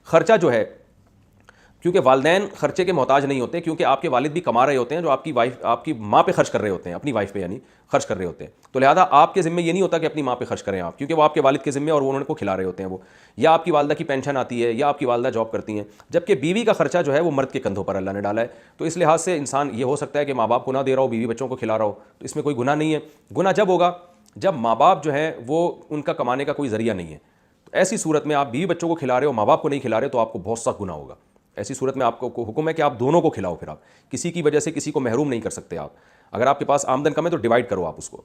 خرچہ جو ہے، کیونکہ والدین خرچے کے محتاج نہیں ہوتے، کیونکہ آپ کے والد بھی کما رہے ہوتے ہیں جو آپ کی ماں پہ خرچ کر رہے ہوتے ہیں، اپنی وائف پہ یعنی خرچ کر رہے ہوتے ہیں، تو لہٰذا آپ کے ذمہ یہ نہیں ہوتا کہ اپنی ماں پہ خرچ کریں آپ، کیونکہ وہ آپ کے والد کے ذمہ اور وہ انہوں کو کھلا رہے ہوتے ہیں وہ، یا آپ کی والدہ کی پینشن آتی ہے، یا آپ کی والدہ جاب کرتی ہیں، جبکہ بیوی کا خرچہ جو ہے وہ مرد کے کندھوں پر اللہ نے ڈالا ہے۔ تو اس لحاظ سے انسان یہ ہو سکتا ہے کہ ماں باپ کو نہ دے رہا ہو، بیوی بچوں کو کھلا رہا ہو، تو اس میں کوئی گناہ نہیں ہے۔ گناہ جب ہوگا جب ماں باپ جو ہیں وہ ان کا کمانے کا کوئی ذریعہ نہیں ہے، تو ایسی صورت میں آپ بیوی بچوں کو کھلا رہے ہو، ماں باپ کو نہیں کھلا رہے، تو آپ کو بہت سخت گناہ ہوگا۔ ایسی صورت میں آپ کو حکم ہے کہ آپ دونوں کو کھلاؤ، پھر آپ کسی کی وجہ سے کسی کو محروم نہیں کر سکتے آپ۔ اگر آپ کے پاس آمدن کم ہے تو ڈیوائڈ کرو آپ اس کو۔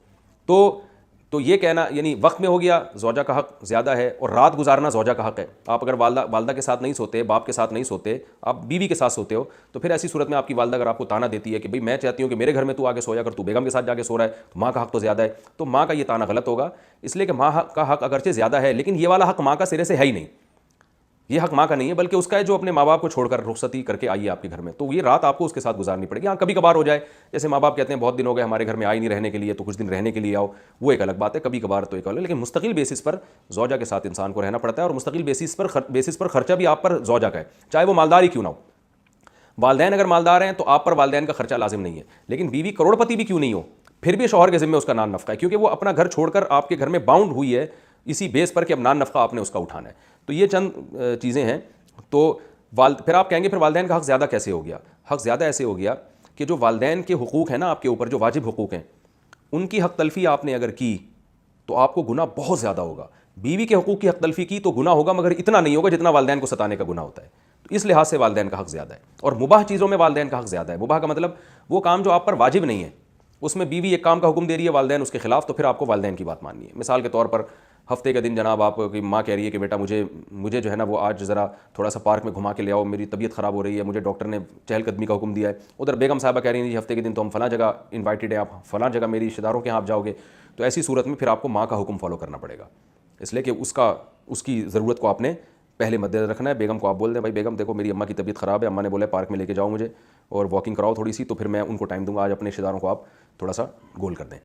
تو یہ کہنا یعنی وقت میں ہو گیا زوجہ کا حق زیادہ ہے، اور رات گزارنا زوجہ کا حق ہے۔ آپ اگر والدہ کے ساتھ نہیں سوتے، باپ کے ساتھ نہیں سوتے، آپ بیوی کے ساتھ سوتے ہو، تو پھر ایسی صورت میں آپ کی والدہ اگر آپ کو تانا دیتی ہے کہ بھئی میں چاہتی ہوں کہ میرے گھر میں تو آ کے سویا کر، تو بیگم کے ساتھ جا کے سو رہا ہے، تو ماں کا حق تو زیادہ ہے، تو ماں کا یہ تانا غلط ہوگا، اس لیے کہ ماں کا حق اگرچہ زیادہ ہے لیکن یہ والا حق ماں کا سرے سے ہے ہی نہیں، یہ حق ماں کا نہیں ہے، بلکہ اس کا ہے جو اپنے ماں باپ کو چھوڑ کر رخصتی کر کے آئی ہے آپ کے گھر میں، تو یہ رات آپ کو اس کے ساتھ گزارنی پڑے گی۔ ہاں کبھی کبھار ہو جائے، جیسے ماں باپ کہتے ہیں بہت دن ہو گئے ہمارے گھر میں آئی نہیں رہنے کے لیے، تو کچھ دن رہنے کے لیے آؤ، وہ ایک الگ بات ہے، کبھی کبھار تو ایک الگ، لیکن مستقل بیسس پر زوجہ کے ساتھ انسان کو رہنا پڑتا ہے، اور مستقل بیسس پر خرچہ بھی آپ پر زوجہ کا ہے، چاہے وہ مالدار ہی کیوں نہ ہو۔ والدین اگر مالدار ہیں تو آپ پر والدین کا خرچہ لازم نہیں ہے، لیکن بیوی کروڑ پتی بھی کیوں نہیں ہو، پھر بھی شوہر کے ذمہ اس کا نان نفقہ ہے، کیونکہ وہ اپنا گھر چھوڑ کر آپ کے گھر میں باؤنڈ ہوئی ہے اسی بیس پر کہ اب نان نفقہ آپ نے اس کا اٹھانا ہے۔ تو یہ چند چیزیں ہیں۔ تو پھر آپ کہیں گے پھر والدین کا حق زیادہ کیسے ہو گیا؟ حق زیادہ ایسے ہو گیا کہ جو والدین کے حقوق ہیں نا آپ کے اوپر، جو واجب حقوق ہیں، ان کی حق تلفی آپ نے اگر کی تو آپ کو گناہ بہت زیادہ ہوگا۔ بیوی کے حقوق کی حق تلفی کی تو گناہ ہوگا، مگر اتنا نہیں ہوگا جتنا والدین کو ستانے کا گناہ ہوتا ہے۔ تو اس لحاظ سے والدین کا حق زیادہ ہے، اور مباح چیزوں میں والدین کا حق زیادہ ہے۔ مباح کا مطلب وہ کام جو آپ پر واجب نہیں ہے، اس میں بیوی ایک کام کا حکم دے رہی ہے، والدین اس کے خلاف، تو پھر آپ کو والدین کی بات ماننی ہے۔ مثال کے طور پر ہفتے کے دن جناب آپ کی ماں کہہ رہی ہے کہ بیٹا مجھے جو ہے نا وہ آج ذرا تھوڑا سا پارک میں گھما کے لے آؤ، میری طبیعت خراب ہو رہی ہے، مجھے ڈاکٹر نے چہل قدمی کا حکم دیا ہے۔ ادھر بیگم صاحبہ کہہ رہی ہیں جی ہفتے کے دن تو ہم فلاں جگہ انوائٹڈ ہیں، آپ فلاں جگہ میری رشتہ داروں کے یہاں آپ جاؤ گے، تو ایسی صورت میں پھر آپ کو ماں کا حکم فالو کرنا پڑے گا، اس لیے کہ اس کی ضرورت کو آپ نے پہلے مد نظر رکھنا ہے۔ بیگم کو آپ بول دیں بھائی بیگم دیکھو میری اماں کی طبیعت خراب ہے، اماں نے بولا پارک میں لے کے جاؤ مجھے اور واکنگ کراؤ تھوڑی سی، تو پھر میں ان کو ٹائم دوں گا، آج اپنے رشتہ داروں کو آپ تھوڑا سا گول کر دیں۔